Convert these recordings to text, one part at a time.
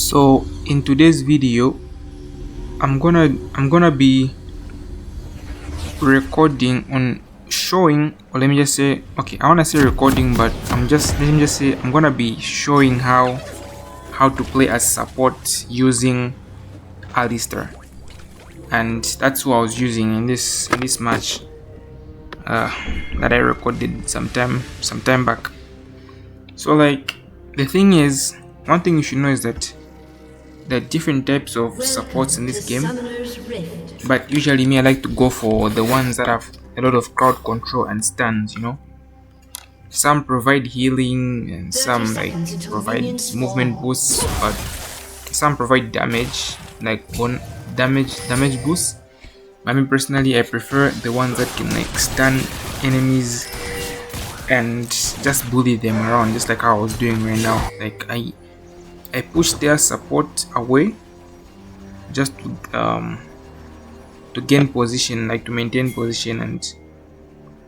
So in today's video, I'm gonna be recording on showing, or let me just say, okay, I wanna say recording, but let me just say I'm gonna be showing how to play as support using Alistair, and that's who I was using in this match that I recorded sometime back. So like the thing is, one thing you should know is that there are different types of supports in this game, but usually me I like to go for the ones that have a lot of crowd control and stuns. Some provide healing and some like provide movement boosts, but some provide damage, like one damage boosts. I mean, personally I prefer the ones that can like stun enemies and just bully them around, just like how I was doing right now. Like I push their support away just to gain position, like to maintain position and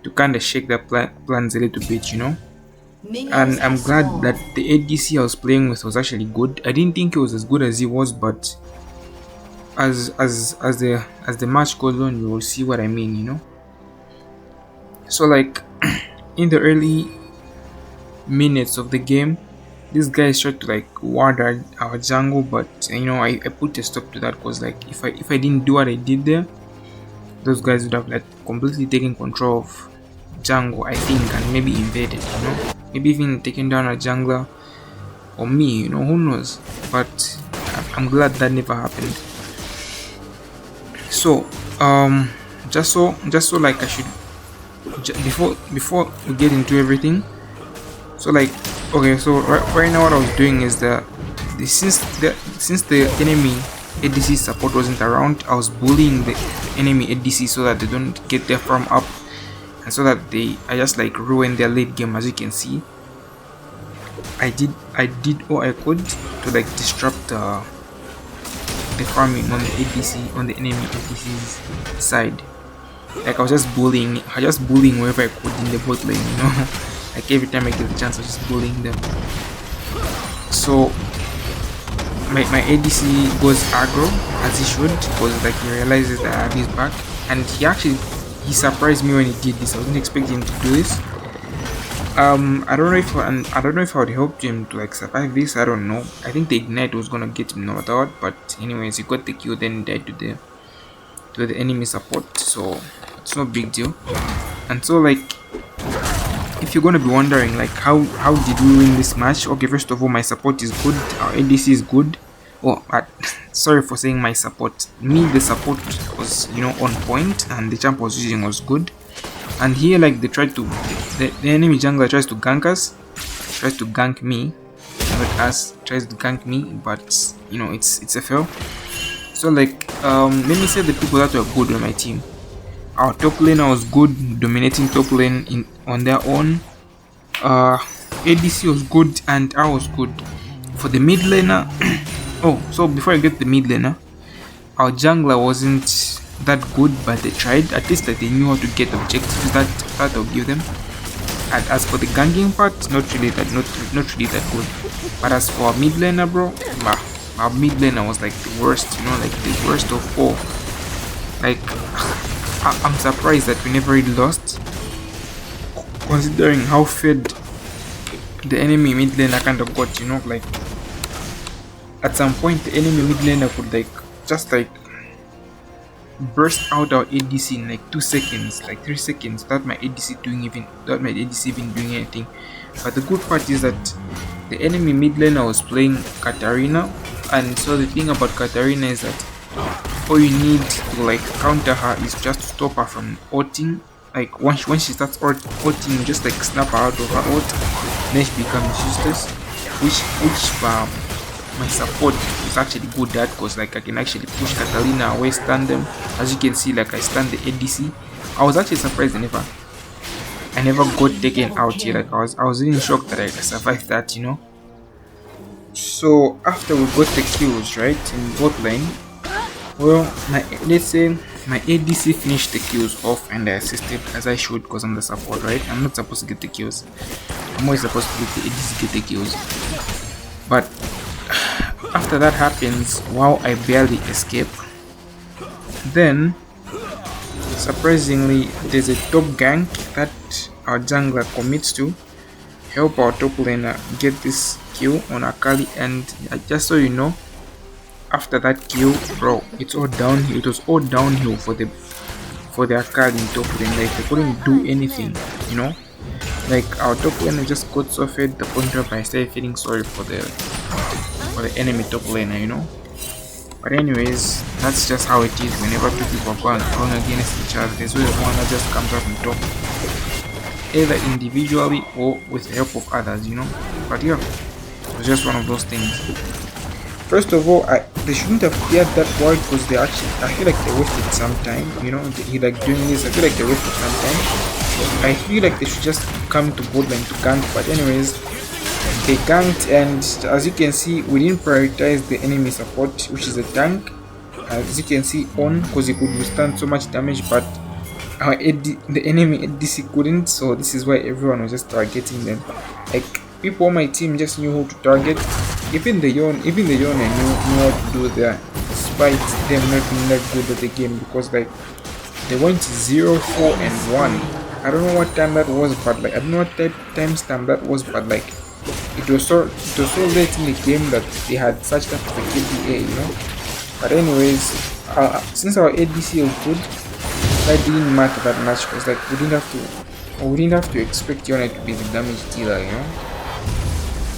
to kind of shake their plans a little bit. And I'm glad that the ADC I was playing with was actually good. I didn't think it was as good as he was, but as the match goes on, you will see what I mean. So like in the early minutes of the game, this guy tried to like ward our jungle, but I put a stop to that, because like if I didn't do what I did there, those guys would have like completely taken control of jungle, I think, and maybe invaded, maybe even taken down a jungler or me, who knows. But I'm glad that never happened. So just so like I should before we get into everything, so like, okay, so right now what I was doing is that since the enemy ADC support wasn't around, I was bullying the enemy ADC so that they don't get their farm up, and so that I just like ruin their late game. As you can see, I did all I could to like disrupt the farming on the ADC, on the enemy ADC's side. Like I was just bullying wherever I could in the bot lane, like every time I get the chance I was just bullying them. So my ADC goes aggro as he should, because like he realizes that I have his back, and he surprised me when he did this. I wasn't expecting him to do this. I don't know if I would help him to like survive this. I don't know. I think the ignite was gonna get him no matter what, but anyways, he got the kill, then died to the enemy support, so it's no big deal. And so like, if you're gonna be wondering like how did we win this match, okay, first of all, my support is good, our ADC is good. Sorry for saying my support. The support was on point, and the champ was using was good. And here like they tried to the enemy jungler tries to gank us, tries to gank me, not us, tries to gank me, but it's a fail. So like let me say the people that were good on my team. Our top laner was good, dominating top lane on their own. ADC was good, and I was good. For the mid laner, so before I get the mid laner, our jungler wasn't that good, but they tried. At least that they knew how to get objectives. That I'll give them. And as for the ganking part, not really that good. But as for our mid laner, bro, our mid laner was like the worst, like the worst of all. Like I'm surprised that we never really lost, considering how fed the enemy mid laner kind of got. Like at some point the enemy mid laner could like just like burst out our ADC in like 2 seconds, like 3 seconds, without my ADC even doing anything. But the good part is that the enemy mid laner was playing Katarina, and so the thing about Katarina is that all you need to like counter her is just to stop her from ulting. Like once she starts ulting, you just like snap her out of her ult, then she becomes useless, which my support is actually good at, because like I can actually push Katarina away, stun them. As you can see, like I stunned the ADC. I was actually surprised I never got taken out here. Like I was really shocked that I survived that. So after we got the kills right in bot lane, well, let's say my ADC finished the kills off, and I assisted as I should, because I'm the support, right? I'm not supposed to get the kills. I'm always supposed to let the ADC get the kills. But after that happens, wow, I barely escape. Then surprisingly, there's a top gank that our jungler commits to help our top laner get this kill on Akali, and just so you know, after that kill, bro, it's all downhill. It was all downhill for the Akali top lane. Like they couldn't do anything, you know. Like our top laner just got so fed the point where I started feeling sorry for the enemy top laner, you know. But anyways, that's just how it is. Whenever two people are going against each other, there's always one that just comes up on top, either individually or with the help of others, you know. But yeah, it was just one of those things. First of all, they shouldn't have cleared that word because they actually, I feel like they wasted some time, you know. Like doing this, I feel like they wasted some time. I feel like they should just come to bot lane to gank. But anyways, they ganked, and as you can see, we didn't prioritize the enemy support, which is a tank. As you can see, on, because he could withstand so much damage, but the enemy ADC couldn't. So this is why everyone was just targeting them. Like people on my team just knew who to target. Even the Yone knew what to do there, despite them not being that good at the game, because like they went 0-4 and 1. I don't know what time that was, but like I don't know what timestamp that was, but like it was so late in the game that they had such type of a KDA, you know. But anyways, since our ADC was good, that didn't matter that much, because like we didn't have to expect Yone to be the damage dealer, you know,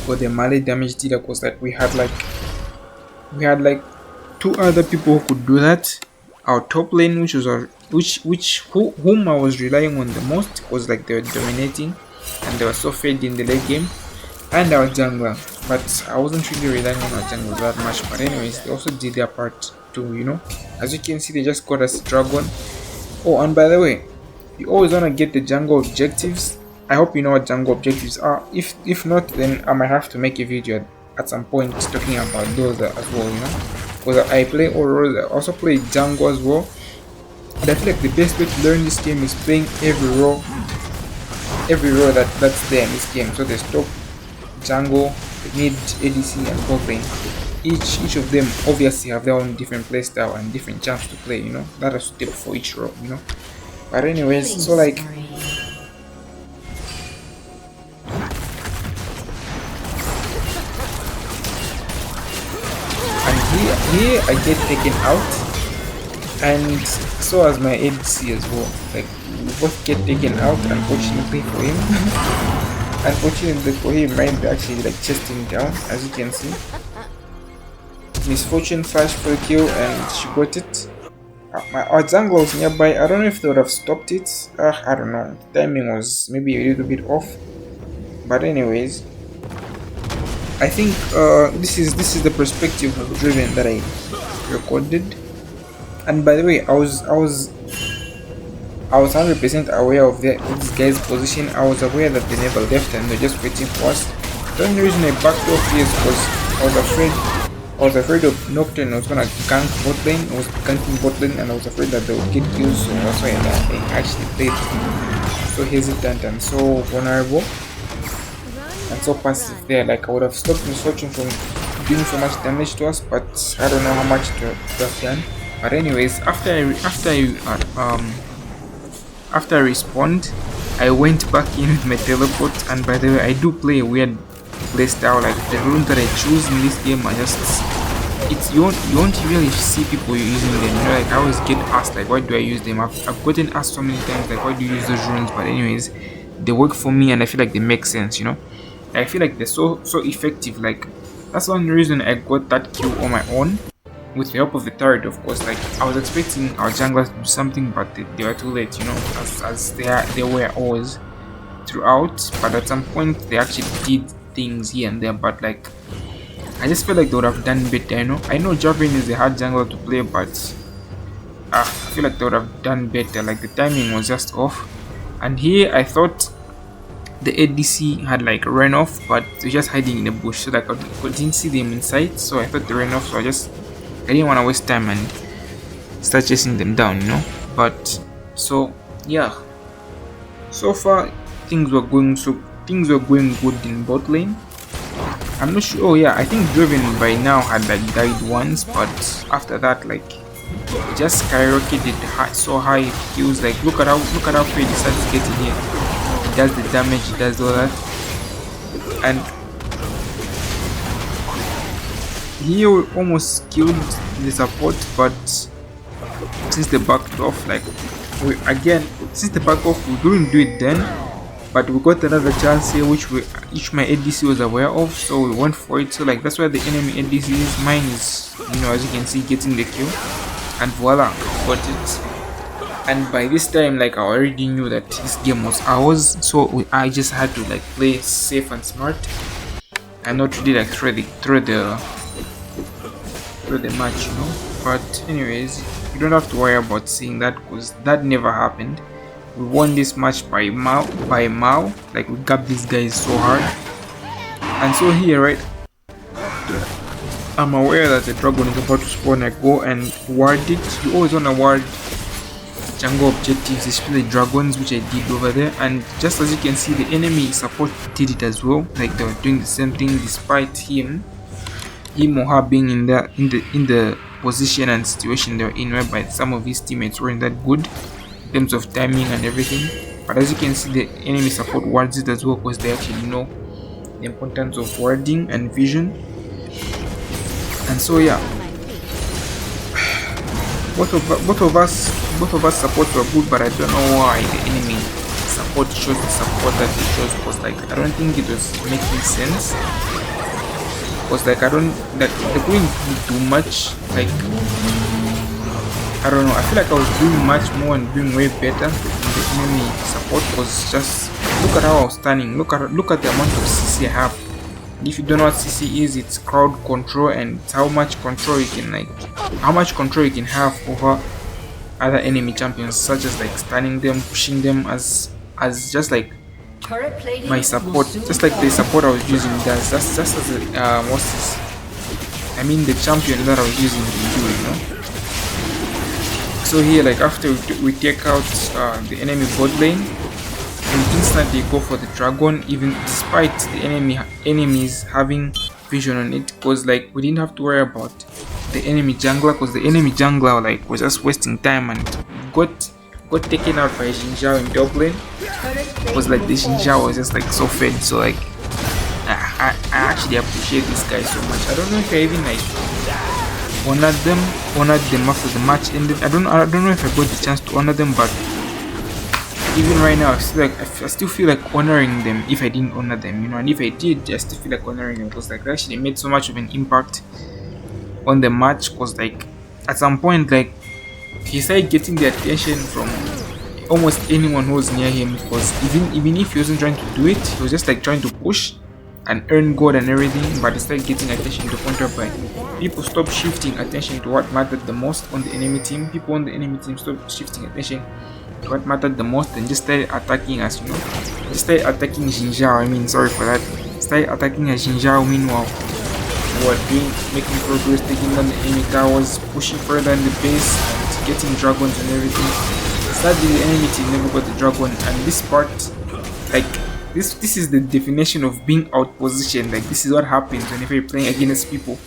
or the melee damage dealer, because like we had like two other people who could do that. Our top lane, which was whom I was relying on the most, because like they were dominating and they were so fed in the late game, and our jungler, but I wasn't really relying on our jungler that much. But anyways, they also did their part too, you know. As you can see, they just got us dragon. Oh, and by the way, you always want to get the jungle objectives. I hope you know what jungle objectives are. If not, then I might have to make a video at some point talking about those as well, you know, because I play all roles. I also play jungle as well, and I feel like the best way to learn this game is playing every role that's there in this game. So there's top, jungle, mid, ADC, and bot lane. Each of them obviously have their own different playstyle and different chance to play, you know. That is suitable for each role, you know. But anyways, so like here I get taken out, and so as my ADC as well. Like we both get taken out, unfortunately for him. Unfortunately for him, mine actually like chasing down, as you can see. Misfortune flashed for the kill, and she got it. Our jungle was nearby. I don't know if they would have stopped it. I don't know. The timing was maybe a little bit off. But anyways, I think this is the perspective of Driven that I recorded. And by the way, I was 100% aware of this guy's position. I was aware that they never left and they're just waiting for us. The only reason I backed off here is because I was afraid of Nocturne was gonna gank bot lane. I was ganking bot lane, and I was afraid that they would get kills. So that's why I actually played so hesitant and so vulnerable and so passive there. Like I would have stopped Misfortune from doing so much damage to us, but I don't know how much to have done. But anyways, after I respawned, I went back in with my teleport. And by the way, I do play a weird playstyle. Like the runes that I choose in this game are just, you won't really see people using them, you know. Like I always get asked like, why do I use them? I've gotten asked so many times like, why do you use those runes? But anyways, they work for me, and I feel like they make sense, you know. I feel like they're so effective. Like that's one reason I got that kill on my own, with the help of the turret, of course. Like I was expecting our junglers to do something, but they were too late, you know, as they were always throughout. But at some point they actually did things here and there, but like I just feel like they would have done better, you know. I know Javin is a hard jungler to play, but I feel like they would have done better. Like the timing was just off. And here I thought the ADC had like ran off, but they're just hiding in the bush, so like I didn't see them in sight. So I thought they ran off, so I didn't want to waste time and start chasing them down, you know. But so yeah, so far things were going good in bot lane. I'm not sure. Oh yeah, I think Driven by now had like died once, but after that, like it just skyrocketed so high. He was like, look at how far he starts getting here. He does the damage, he does all that, and he almost killed the support, but since they backed off, like since they backed off, we couldn't do it then. But we got another chance here, which my ADC was aware of, so we went for it. So like that's why the enemy ADC is. Mine is, as you can see, getting the kill, and voila, got it. And by this time, like I already knew that this game was ours, so I just had to like play safe and smart, and not really like throw the match, But anyways, you don't have to worry about seeing that because that never happened. We won this match by Mao. Like we got these guys so hard. And so here, right, I'm aware that the dragon is about to spawn. I go and ward it. You always want to ward jungle objectives, especially dragons, which I did over there. And just as you can see, the enemy support did it as well. Like they were doing the same thing despite him or her being in the position and situation they were in, whereby some of his teammates weren't that good in terms of timing and everything. But as you can see, the enemy support wards it as well because they actually know the importance of warding and vision. And so yeah, both of us supports were good, but I don't know why the enemy support chose the support that they chose, because like I don't think it was making sense. Because like I don't like they couldn't do much. Like I don't know, I feel like I was doing much more and doing way better. The enemy support was just, look at how I was standing, look at the amount of CC I have. If you don't know what CC is, it's crowd control, and it's how much control you can have over other enemy champions, such as like stunning them, pushing them as just like my support, just like the support I was using does. That's just as what's this? I mean the champion that I was using to do, So here, like after we take out the enemy bot lane, we instantly go for the dragon, even despite the enemies having vision on it, because like we didn't have to worry about the enemy jungler, because the enemy jungler like was just wasting time and got taken out by Xinjiao in top lane. Was like the Xinjiao was just like so fed. So like I actually appreciate this guy so much. I don't know if I even like honored them after the match ended. I don't know if I got the chance to honor them, but even right now I still feel like honoring them if I didn't honor them, and if I did, I still feel like honoring them, because like they actually made so much of an impact on the match. Because like at some point, like he started getting the attention from almost anyone who was near him, because even if he wasn't trying to do it, he was just like trying to push and earn gold and everything. But he started getting attention to point up by people stopped shifting attention to what mattered the most on the enemy team. People on the enemy team stopped shifting attention to what mattered the most and just started attacking us, just started attacking Xinjiao. Sorry for that. Started attacking Xinjiao. Meanwhile, we were making progress, taking down the enemy towers, pushing further in the base, and getting dragons and everything. Sadly, the enemy team never got the dragon, and this part, like this is the definition of being outpositioned. Like this is what happens whenever you're playing against people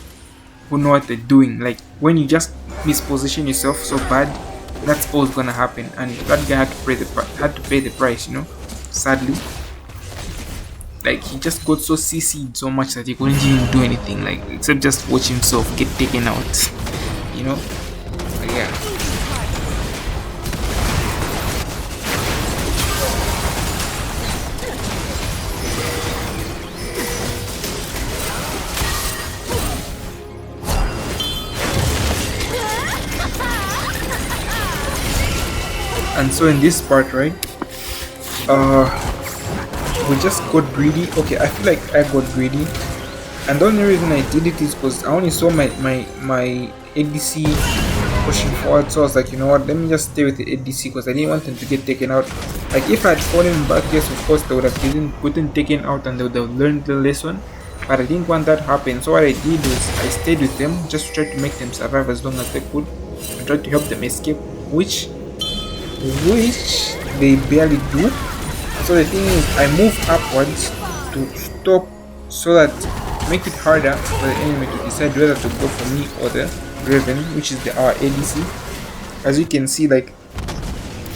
who know what they're doing. Like when you just misposition yourself so bad, that's always gonna happen, and that guy had to pay the price, sadly. Like he just got so CC'd so much that he couldn't even do anything, like except just watch himself get taken out. But yeah. And so in this part, right, we just got greedy. Okay, I feel like I got greedy, and the only reason I did it is because I only saw my ADC pushing forward. So I was like, you know what, let me just stay with the ADC, because I didn't want him to get taken out. Like if I had fallen back, yes, of course they would have gotten taken out and they would have learned the lesson, but I didn't want that to happen. So what I did was I stayed with them, just to try to make them survive as long as they could, and try to help them escape, which they barely do. So the thing is, I move upwards to stop, so that make it harder for the enemy to decide whether to go for me or the Raven, which is our ADC. As you can see, like,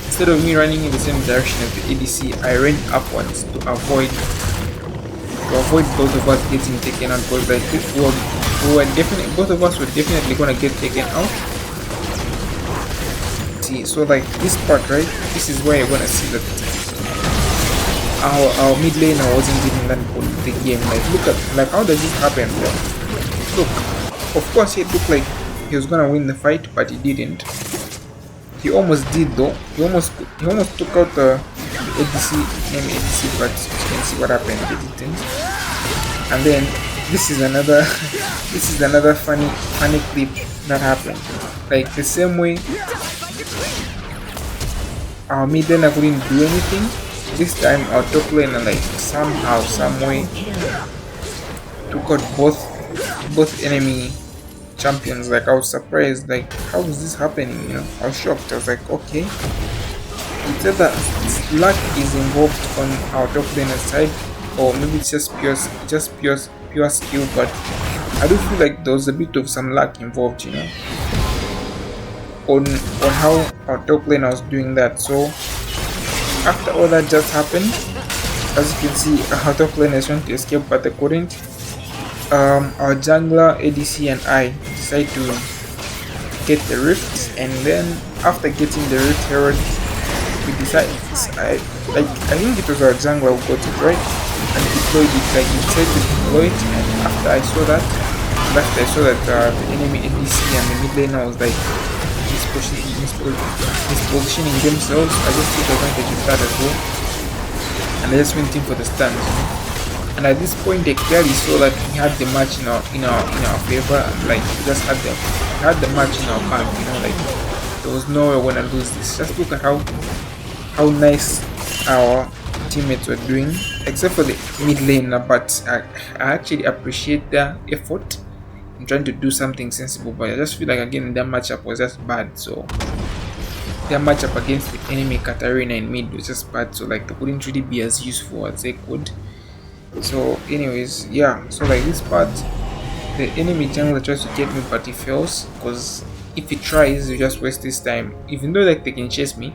instead of me running in the same direction as the ADC, I ran upwards to avoid both of us getting taken out, because like we were definitely, both of us were definitely gonna get taken out. See, so like this part, right? This is where you're gonna see that our mid laner wasn't even that good in the game. Like, look at, like, how does this happen, bro? Look, of course it looked like he was gonna win the fight, but he didn't. He almost did though. He almost took out the ADC, enemy ADC, but you can see what happened. He didn't. And then this is another funny clip that happened. Like, the same way our mid laner couldn't do anything, this time our top laner, like, somehow, some way took out both enemy champions. Like, I was surprised, like, how is this happening, you know? I was shocked. I was like, okay, it's either luck is involved on our top laner side, or maybe it's just pure skill, but I do feel like there was a bit of some luck involved, you know, on how our top laner was doing that. So after all that just happened, as you can see, our top laner is trying to escape, but they couldn't. Our jungler, ADC, and I decide to get the rift, and then after getting the rift herald, we decide, I think it was our jungler who got it, right, and deployed it. Like, he tried to deploy it, and after I saw that the enemy ADC and the mid laner was like mispositioning themselves, I just took advantage of that as well, and I just went in for the stuns. And at this point, they clearly saw that we had the match in our favor, and like, we just had the match in our camp, you know, like, there was no way we're gonna lose this. Just look at how nice our teammates were doing, except for the mid laner. But I actually appreciate their effort in trying to do something sensible, but I just feel like, again, their matchup was just bad. So their matchup against the enemy Katarina in mid was just bad, so like, they couldn't really be as useful as they could. So anyways, yeah, so like this part, the enemy jungler tries to get me, but he fails, because if he tries, you just waste his time. Even though like they can chase me,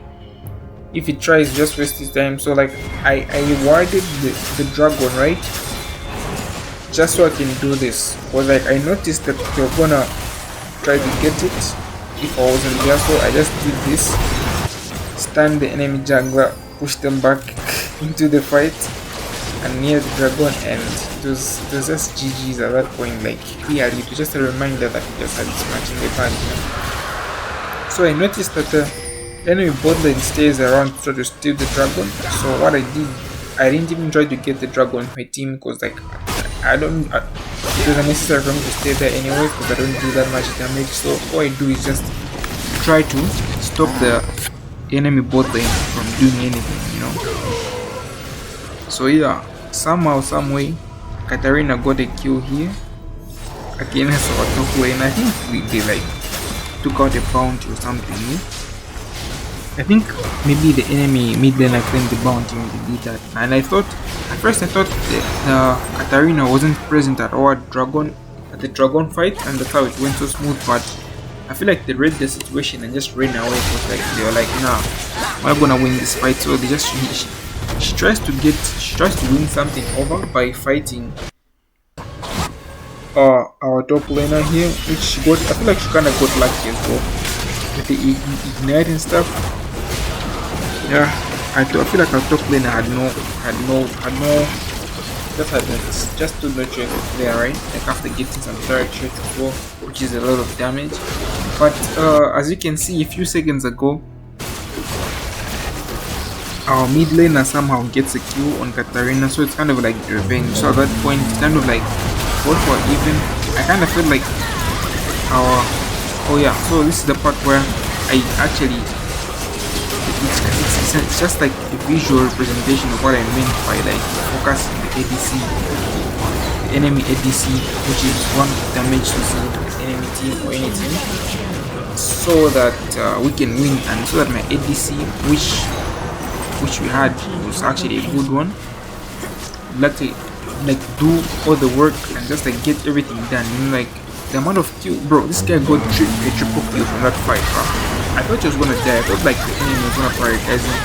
if he tries, you just waste his time. So like, I warded the dragon, right, just so I can do this, because like, I noticed that they're gonna try to get it if I wasn't there, so I just did this, stun the enemy jungler, push them back into the fight, and near the dragon, and it was just GG's at that point. Like, clearly, it was just a reminder that we just had this match in the bag, you know? So I noticed that the enemy bot lane stays around to try to steal the dragon. So what I did, I didn't even try to get the dragon on my team, because like, it was unnecessary for me to stay there anyway, because I don't do that much damage. So all I do is just try to stop the enemy bot lane from doing anything, you know? So yeah, somehow, some way, Katarina got a kill here against our top lane. I think they like took out a bounty or something. I think maybe the enemy mid laner claimed the bounty when they did that. And at first I thought that Katarina wasn't present at the dragon fight, and that's how it went so smooth. But I feel like they read the situation and just ran away, because like, they were like, nah, we're gonna win this fight. So they just she tries to win something over by fighting our top laner here, which she got. I feel like she kinda got lucky as well with the ignite and stuff. Yeah, I feel like our top laner had just two nurtures there, right? Like, after getting some turret shots as well, which is a lot of damage. But as you can see, a few seconds ago, our mid laner somehow gets a kill on Katarina, so it's kind of like revenge. So at that point, it's kind of like both were even. I kind of feel like oh yeah, so this is the part where I actually, it's just like a visual representation of what I meant by like focusing the ADC, the enemy ADC, which is one damage to the enemy team or any team, so that we can win, and so that my ADC, which we had, was actually a good one. Luckily like do all the work and just like get everything done. You know, like the amount of kill, bro. This guy got a triple kill from that fight, bro. I thought he was gonna die. I thought like the enemy was gonna prioritize him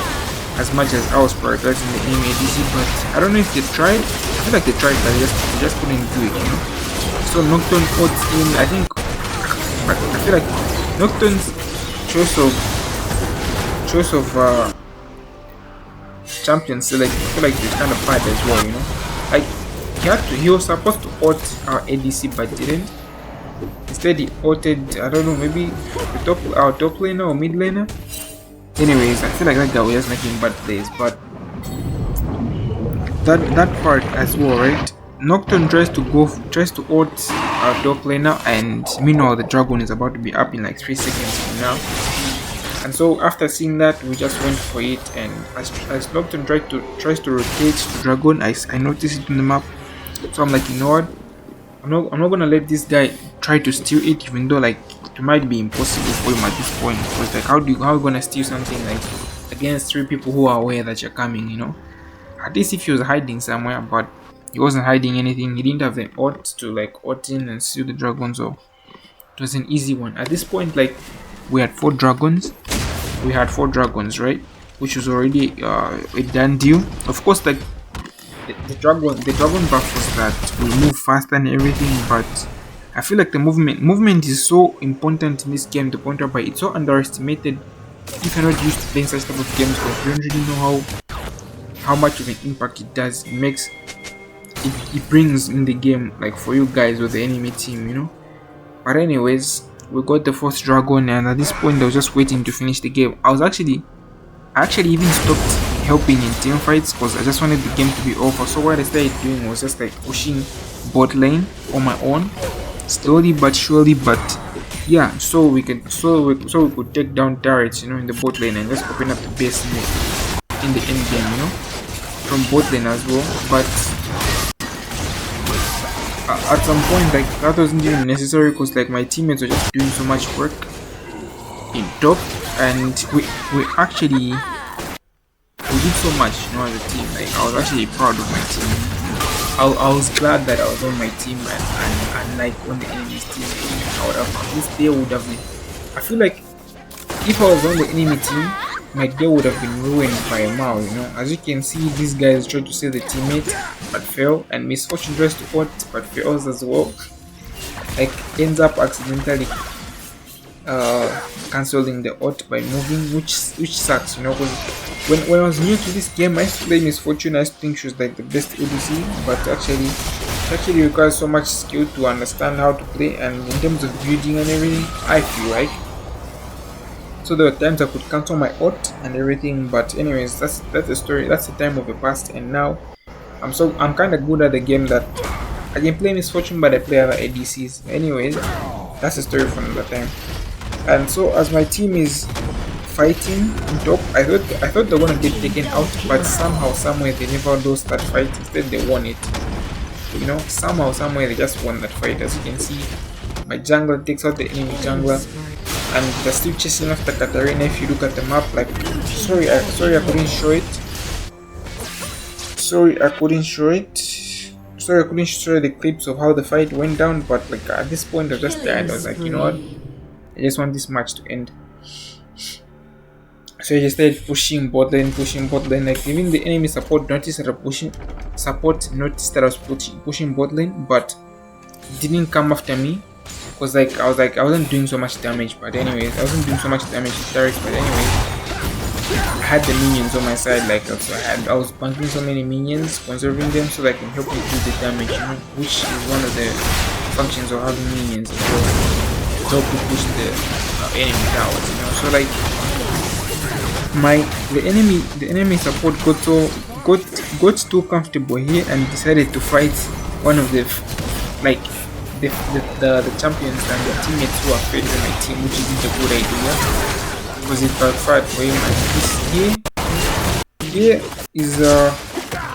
as much as I was prioritizing the enemy ADC, but I don't know if they tried. I feel like they tried, but they just couldn't do it. You know. So Nocturne fought in. I think, but I feel like Nocturne's choice of champions. So like I feel like it's kind of bad as well. You know, like he was supposed to ult our ADC, but didn't. Instead, he ulted, I don't know, maybe our top laner or mid laner. Anyways, I feel like that guy was just making bad plays, but that part as well, right? Nocturne tries to ult our top laner, and meanwhile the dragon is about to be up in like 3 seconds from now. And so after seeing that, we just went for it, and as Nocturne tries to rotate the dragon, I noticed it in the map. So I'm like, you know what? I'm not gonna let this guy try to steal it, even though like it might be impossible for him at this point. Because like how are you gonna steal something like against 3 people who are aware that you're coming? You know, at least if he was hiding somewhere, but he wasn't hiding anything. He didn't have the ult to like ult in and steal the dragon, so it was an easy one. At this point, like we had 4 dragons. Right? Which was already a done deal. Of course, like the dragon buff was that we move faster and everything, but I feel like the movement is so important in this game to the point whereby it's so underestimated if you're not used to playing such type of games, because you don't really know how much of an impact it does. It brings in the game, like for you guys with the enemy team, you know. But anyways, we got the 4th dragon, and at this point I was just waiting to finish the game. I actually even stopped helping in team fights because I just wanted the game to be over. So what I started doing was just like pushing bot lane on my own, slowly but surely. But yeah, so we could take down turrets, you know, in the bot lane and just open up the base in the end game, you know, from bot lane as well. But at some point, like that wasn't even necessary because like my teammates were just doing so much work in top, and we did so much, you know, as a team. Like I was actually proud of my team. I was glad that I was on my team and like on the enemy's team. I would have, this day would have been, I feel like if I was on the enemy team, my day would have been ruined by a mile, you know. As you can see, these guys tried to save the teammate but fail, and Misfortune tries to ult but fails as well. Like ends up accidentally cancelling the ult by moving, which sucks, you know, because when I was new to this game, I used to play Misfortune. I used to think she was like the best ADC, but it actually requires so much skill to understand how to play, and in terms of building and everything, I feel like. So there were times I could cancel my ult and everything, but anyways, that's the story. That's the time of the past, and now I'm kind of good at the game that I can play Misfortune, but I play other ADCs. Anyways, that's the story from that time. And so as my team is fighting in top, I thought they were gonna get taken out, but somehow, somewhere they never lost that fight. Instead, they won it. You know, somehow, somewhere they just won that fight. As you can see, my jungler takes out the enemy jungler, and they're still chasing after Katarina. If you look at the map, like, sorry, I couldn't show it. Sorry, I couldn't show the clips of how the fight went down. But like at this point, I was just tired. I was like, you know what? I just want this match to end. So I just started pushing bot lane. Like even the enemy support noticed that I was pushing bot lane, but didn't come after me because like I wasn't doing so much damage. But anyways, I wasn't doing so much damage to turrets. But anyways, I had the minions on my side. Like also I was bunking so many minions, conserving them so that I can help me do the damage. You know, which is one of the functions of having minions as well. Help you push the enemy towers, you know. So like the enemy support got too comfortable here and decided to fight one of the the champions and the teammates who are fed in my team, which isn't a good idea because it backfired for him. And this here is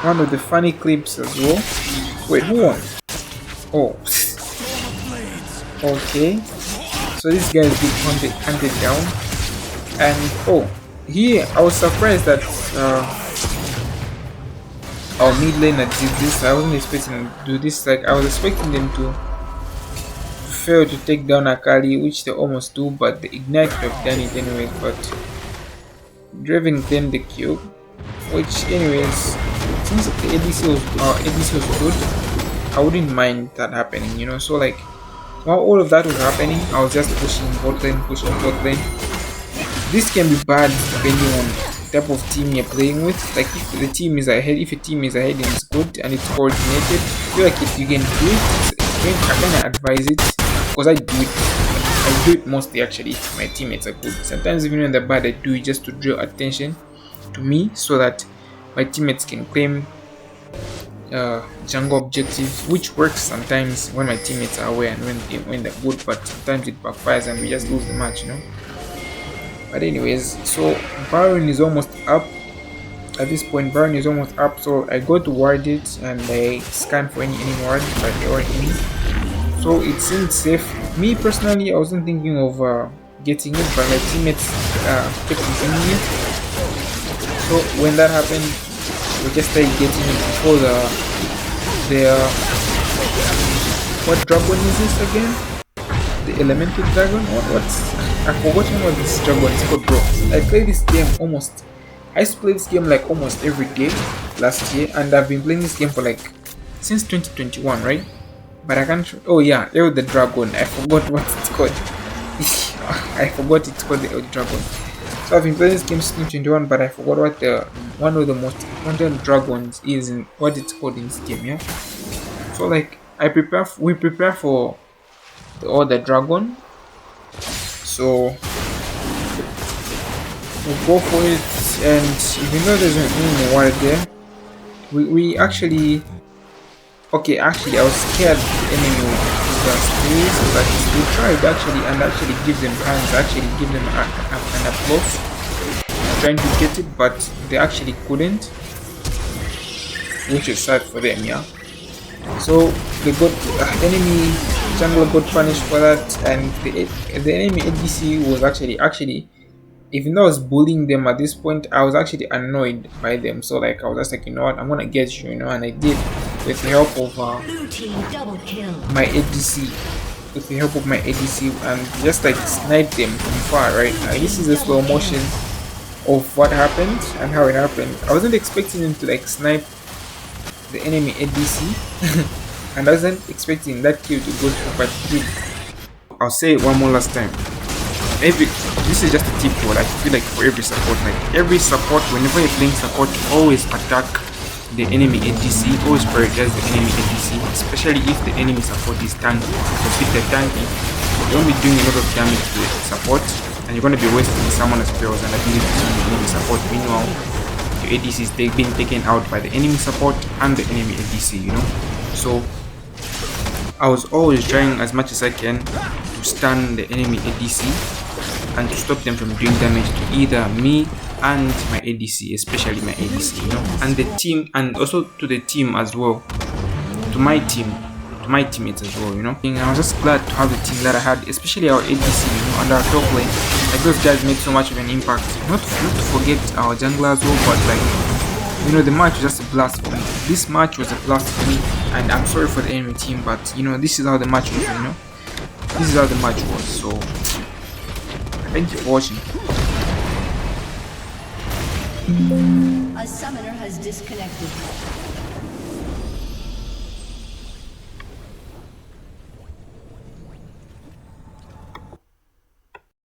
one of the funny clips as well. Wait, who won? Oh, okay. So this guy is being hunted down, and oh, here I was surprised that our mid laner did this. I wasn't expecting them to do this. Like I was expecting them to fail to take down Akali, which they almost do, but the Ignite could have done it anyway. But Draven claimed the kill, which anyways, since the ADC was good, I wouldn't mind that happening, you know. So like while all of that was happening, I was just pushing bot lane, pushing bot lane. This can be bad depending on the type of team you're playing with. Like if the team is ahead, if a team is ahead and it's good and it's coordinated, I feel like if you can do it, I kind of advise it because I do it. I do it mostly actually if my teammates are good. Sometimes even when they're bad, I do it just to draw attention to me so that my teammates can claim jungle objectives, which works sometimes when my teammates are aware and when they're good, but sometimes it backfires and we just lose the match, you know. But anyways, so Baron is almost up. At this point, Baron is almost up, so I go to ward it and I scan for any ward, but they already in. So it seemed safe. Me personally, I wasn't thinking of getting it, but my teammates kept getting it. So when that happened, we just started getting it before the what dragon is this again? The elemental dragon? What's I've forgotten what this dragon is called, bro. I play this game almost. I used to play this game like almost every day last year, and I've been playing this game for like since 2021, right? But I can't. Oh yeah, El the Dragon. I forgot what it's called. I forgot it's called the El Dragon. So I've been playing this game since 2021, but I forgot what the one of the most important dragons is and what it's called in this game. Yeah. So like we prepare for the other dragon. So we'll go for it, and even though there's an ward there, we actually actually I was scared the enemy would just freeze, but we tried actually give them hands, actually give them an applause trying to get it, but they actually couldn't, which is sad for them. Yeah, so they got enemy jungler got punished for that, and the enemy ADC was actually even though I was bullying them at this point, I was actually annoyed by them. So like I was just like, you know what, I'm gonna get you, you know, and I did with the help of my ADC, and just like snipe them from far, right? This is a slow motion of what happened and how it happened. I wasn't expecting them to like snipe the enemy ADC, and I wasn't expecting that kill to go through, but it did. I'll say it one more last time. This is just a tip for like, I feel like for every support, whenever you're playing support, always attack the enemy ADC, always prioritize the enemy ADC, especially if the enemy support is tanky, because if they're tanky, you're going to be doing a lot of damage to the support, and you're going to be wasting someone's spells and abilities on the enemy support. Meanwhile, your ADC is being taken out by the enemy support and the enemy ADC, you know. So I was always trying as much as I can to stun the enemy ADC and to stop them from doing damage to either me and my ADC, especially my ADC, you know, and the team, and also to the team as well, to my teammates as well, you know. And I was just glad to have the team that I had, especially our ADC, you know, and our top lane. Like those guys made so much of an impact. Not to forget our jungler as well, but like, you know, the match was just a blast for me. This match was a blast for me, and I'm sorry for the enemy team, but you know, this is how the match was, you know. This is how the match was. So thank you for watching. A summoner has disconnected.